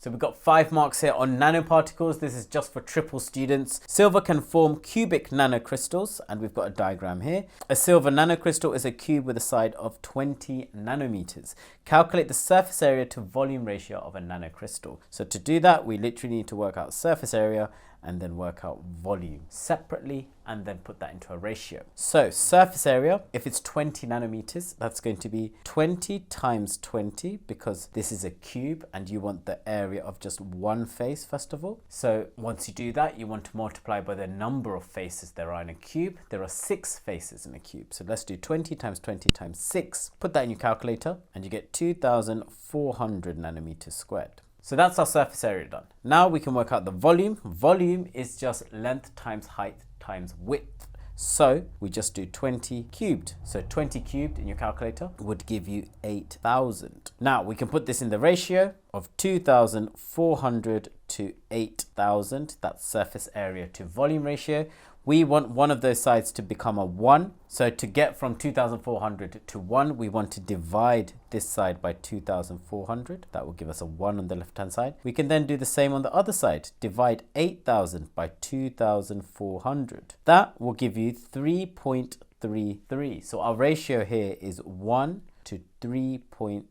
So we've got 5 marks here on nanoparticles. This is just for triple students. Silver can form cubic nanocrystals, and we've got a diagram here. A silver nanocrystal is a cube with a side of 20 nanometers. Calculate the surface area to volume ratio of a nanocrystal. So to do that, we literally need to work out surface area and then work out volume separately and then put that into a ratio. So surface area, if it's 20 nanometers, that's going to be 20 times 20 because this is a cube and you want the area of just one face first of all. So once you do that, you want to multiply by the number of faces there are in a cube. There are 6 faces in a cube. So let's do 20 times 20 times 6. Put that in your calculator and you get 2,400 nanometers squared. So that's our surface area done. Now we can work out the volume. Volume is just length times height times width. So we just do 20 cubed. So 20 cubed in your calculator would give you 8,000. Now we can put this in the ratio of 2,400 to 8,000. That's surface area to volume ratio. We want one of those sides to become a 1. So to get from 2,400 to 1, we want to divide this side by 2,400. That will give us a 1 on the left-hand side. We can then do the same on the other side. Divide 8,000 by 2,400. That will give you 3.33. So our ratio here is 1 to 3.33.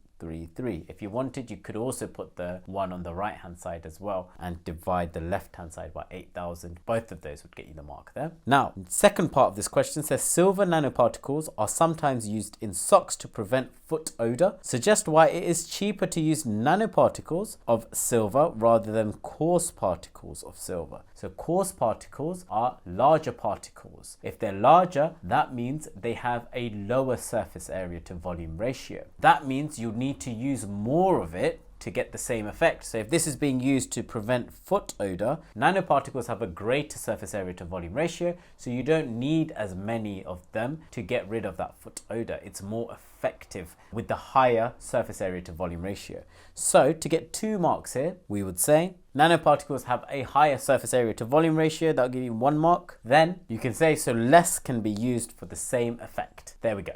If you wanted, you could also put the 1 on the right hand side as well and divide the left hand side by 8,000. Both of those would get you the mark there. Now, the second part of this question says silver nanoparticles are sometimes used in socks to prevent foot odor. Suggest why it is cheaper to use nanoparticles of silver rather than coarse particles of silver. So coarse particles are larger particles. If they're larger, that means they have a lower surface area to volume ratio. That means you need to use more of it to get the same effect. So if this is being used to prevent foot odor, nanoparticles have a greater surface area to volume ratio, so you don't need as many of them to get rid of that foot odor. It's more effective with the higher surface area to volume ratio. So to get 2 marks here, we would say nanoparticles have a higher surface area to volume ratio. That'll give you 1 mark. Then you can say so less can be used for the same effect. There we go.